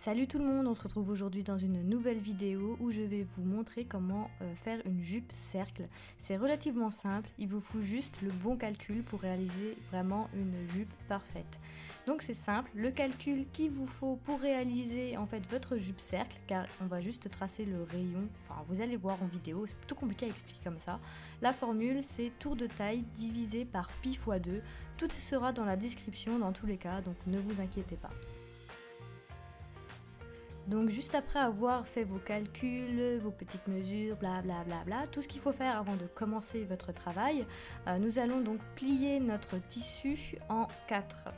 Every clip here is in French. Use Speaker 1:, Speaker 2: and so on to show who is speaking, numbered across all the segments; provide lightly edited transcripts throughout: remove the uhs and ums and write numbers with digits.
Speaker 1: Salut tout le monde, on se retrouve aujourd'hui dans une nouvelle vidéo où je vais vous montrer comment faire une jupe cercle. C'est relativement simple, il vous faut juste le bon calcul pour réaliser vraiment une jupe parfaite. Donc c'est simple, le calcul qu'il vous faut pour réaliser en fait votre jupe cercle, car on va juste tracer le rayon, enfin vous allez voir en vidéo, c'est plutôt compliqué à expliquer comme ça. La formule c'est tour de taille divisé par pi fois 2, tout sera dans la description dans tous les cas, donc ne vous inquiétez pas. Donc juste après avoir fait vos calculs, vos petites mesures, blablabla, tout ce qu'il faut faire avant de commencer votre travail, nous allons donc plier notre tissu en 4.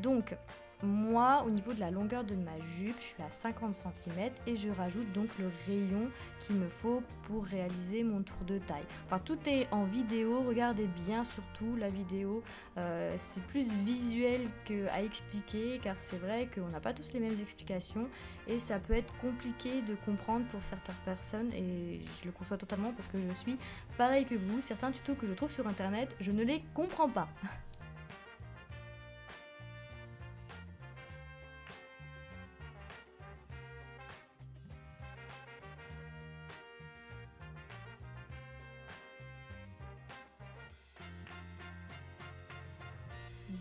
Speaker 1: Donc moi, au niveau de la longueur de ma jupe, je suis à 50 cm et je rajoute donc le rayon qu'il me faut pour réaliser mon tour de taille. Enfin, tout est en vidéo, regardez bien surtout la vidéo. C'est plus visuel qu'à expliquer, car c'est vrai qu'on n'a pas tous les mêmes explications et ça peut être compliqué de comprendre pour certaines personnes, et je le conçois totalement parce que je suis pareil que vous. Certains tutos que je trouve sur internet, je ne les comprends pas.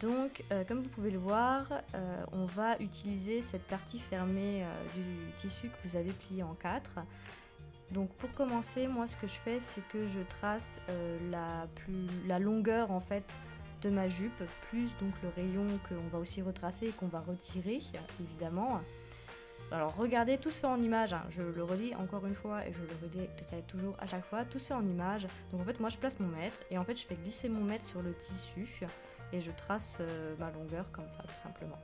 Speaker 1: Donc, comme vous pouvez le voir, on va utiliser cette partie fermée du tissu que vous avez plié en 4. Donc pour commencer, moi ce que je fais, c'est que je trace la longueur en fait de ma jupe, plus donc le rayon qu'on va aussi retracer et qu'on va retirer, évidemment. Alors regardez, tout se fait en image, hein. Je le redis encore une fois et je le redirai toujours à chaque fois, tout se fait en image. Donc en fait moi je place mon mètre et en fait je fais glisser mon mètre sur le tissu et je trace ma longueur comme ça tout simplement.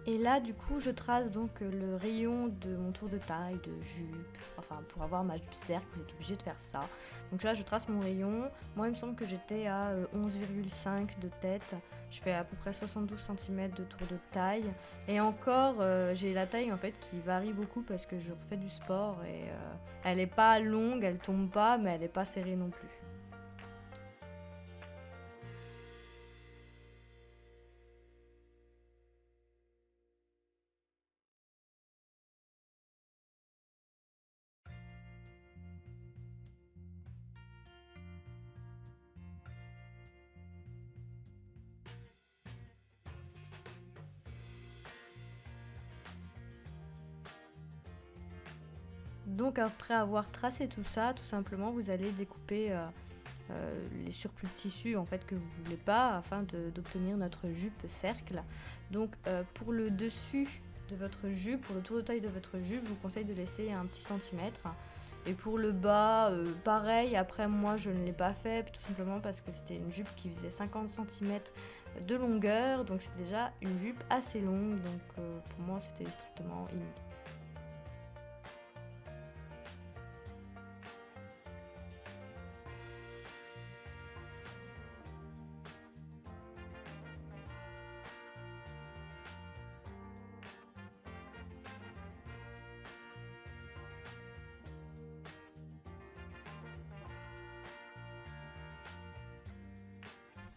Speaker 1: Et là, du coup, je trace donc le rayon de mon tour de taille, de jupe. Enfin, pour avoir ma jupe cercle, vous êtes obligé de faire ça. Donc là, je trace mon rayon. Moi, il me semble que j'étais à 11,5 de tête. Je fais à peu près 72 cm de tour de taille. Et encore, j'ai la taille en fait qui varie beaucoup parce que je refais du sport. Et elle n'est pas longue, elle tombe pas, mais elle n'est pas serrée non plus. Donc après avoir tracé tout ça, tout simplement, vous allez découper les surplus de tissu en fait que vous voulez pas afin d'obtenir notre jupe cercle. Donc pour le dessus de votre jupe, pour le tour de taille de votre jupe, je vous conseille de laisser un petit centimètre. Et pour le bas, pareil, après moi je ne l'ai pas fait tout simplement parce que c'était une jupe qui faisait 50 cm de longueur, donc c'est déjà une jupe assez longue, donc pour moi c'était strictement inutile.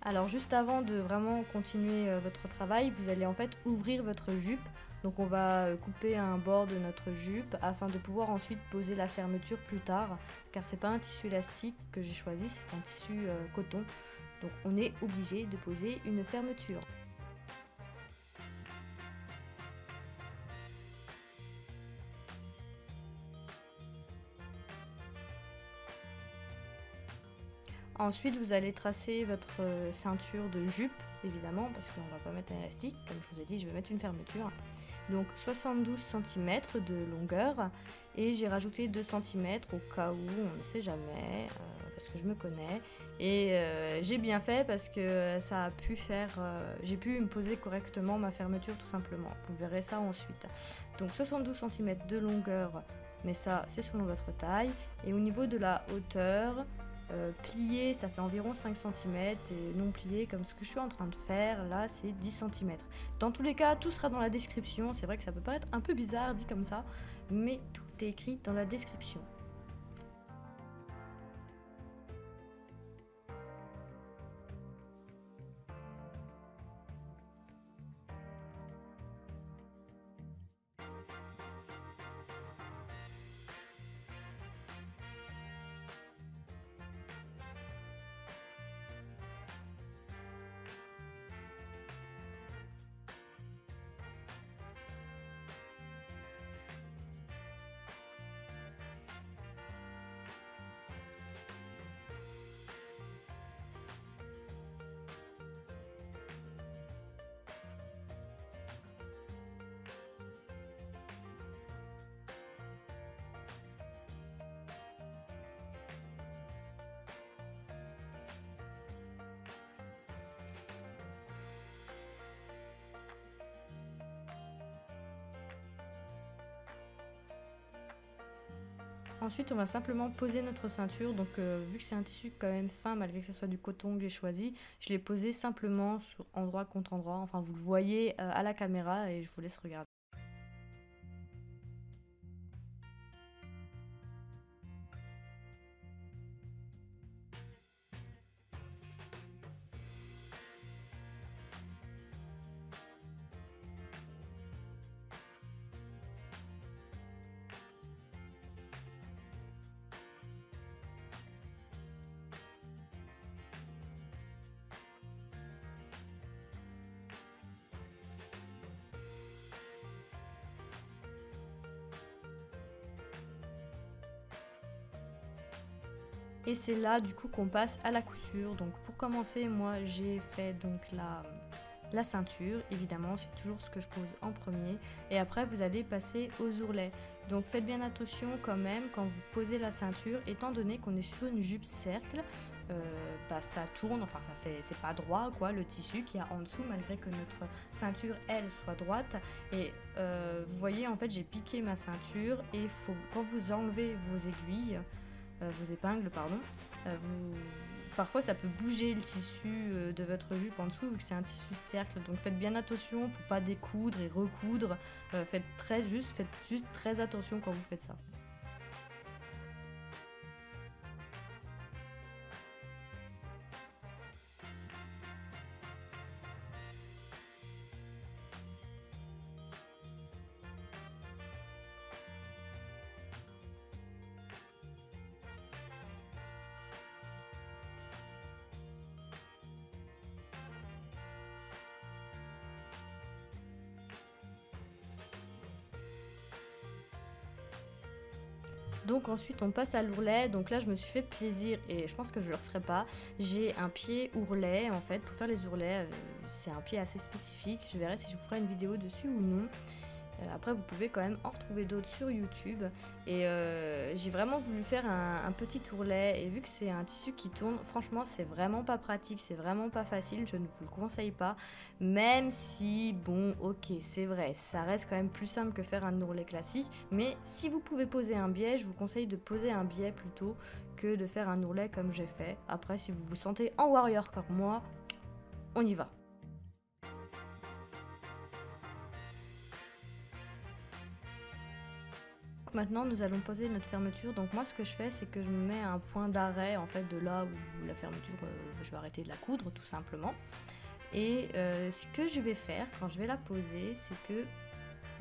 Speaker 1: Alors juste avant de vraiment continuer votre travail, vous allez en fait ouvrir votre jupe. Donc on va couper un bord de notre jupe afin de pouvoir ensuite poser la fermeture plus tard, car c'est pas un tissu élastique que j'ai choisi, c'est un tissu coton. Donc on est obligé de poser une fermeture. Ensuite, vous allez tracer votre ceinture de jupe, évidemment, parce qu'on va pas mettre un élastique. Comme je vous ai dit, je vais mettre une fermeture. Donc 72 cm de longueur et j'ai rajouté 2 cm au cas où, on ne sait jamais, parce que je me connais. Et j'ai bien fait parce que ça a pu faire, j'ai pu me poser correctement ma fermeture tout simplement. Vous verrez ça ensuite. Donc 72 cm de longueur, mais ça c'est selon votre taille. Et au niveau de la hauteur, plié ça fait environ 5 cm et non plié comme ce que je suis en train de faire là c'est 10 cm. Dans tous les cas tout sera dans la description, c'est vrai que ça peut paraître un peu bizarre dit comme ça, mais tout est écrit dans la description. Ensuite, on va simplement poser notre ceinture. Donc, vu que c'est un tissu quand même fin, malgré que ce soit du coton que j'ai choisi, je l'ai posé simplement sur endroit contre endroit. Enfin, vous le voyez à la caméra et je vous laisse regarder. Et c'est là du coup qu'on passe à la couture. Donc pour commencer, moi j'ai fait donc la ceinture, évidemment c'est toujours ce que je pose en premier. Et après vous allez passer aux ourlets. Donc faites bien attention quand même quand vous posez la ceinture, étant donné qu'on est sur une jupe cercle, ça tourne, enfin ça fait, c'est pas droit quoi, le tissu qu'il y a en dessous, malgré que notre ceinture elle soit droite. Et vous voyez en fait j'ai piqué ma ceinture et quand vous enlevez vos aiguilles, vos épingles, pardon, parfois ça peut bouger le tissu de votre jupe en dessous vu que c'est un tissu cercle, donc faites bien attention pour pas découdre et recoudre, faites juste très attention quand vous faites ça. Donc ensuite on passe à l'ourlet, donc là je me suis fait plaisir et je pense que je le referai pas. J'ai un pied ourlet en fait, pour faire les ourlets, c'est un pied assez spécifique, je verrai si je vous ferai une vidéo dessus ou non. Après vous pouvez quand même en retrouver d'autres sur YouTube et j'ai vraiment voulu faire un petit ourlet et vu que c'est un tissu qui tourne, franchement c'est vraiment pas pratique, c'est vraiment pas facile, je ne vous le conseille pas, même si bon ok c'est vrai, ça reste quand même plus simple que faire un ourlet classique, mais si vous pouvez poser un biais, je vous conseille de poser un biais plutôt que de faire un ourlet comme j'ai fait. Après si vous vous sentez en warrior comme moi, on y va. Maintenant nous allons poser notre fermeture, donc moi ce que je fais c'est que je me mets un point d'arrêt en fait de là où la fermeture, je vais arrêter de la coudre tout simplement. Et ce que je vais faire quand je vais la poser, c'est que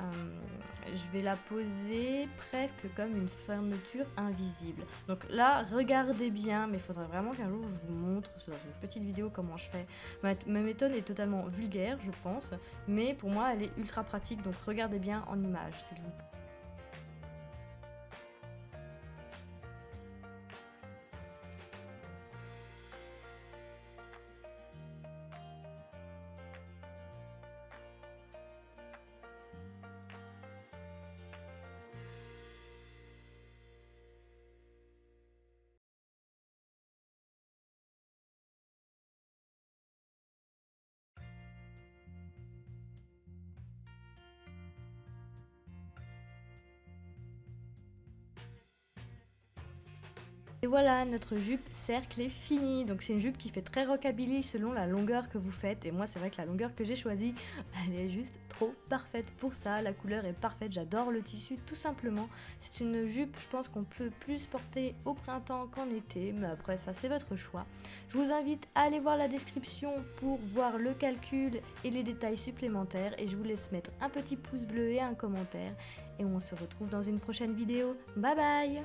Speaker 1: je vais la poser presque comme une fermeture invisible. Donc là regardez bien, mais il faudrait vraiment qu'un jour je vous montre dans une petite vidéo comment je fais. Ma méthode est totalement vulgaire je pense, mais pour moi elle est ultra pratique, donc regardez bien en image s'il vous plaît. Et voilà, notre jupe cercle est finie. Donc c'est une jupe qui fait très rockabilly selon la longueur que vous faites. Et moi c'est vrai que la longueur que j'ai choisie, elle est juste trop parfaite pour ça. La couleur est parfaite, j'adore le tissu tout simplement. C'est une jupe, je pense qu'on peut plus porter au printemps qu'en été. Mais après ça c'est votre choix. Je vous invite à aller voir la description pour voir le calcul et les détails supplémentaires. Et je vous laisse mettre un petit pouce bleu et un commentaire. Et on se retrouve dans une prochaine vidéo. Bye bye!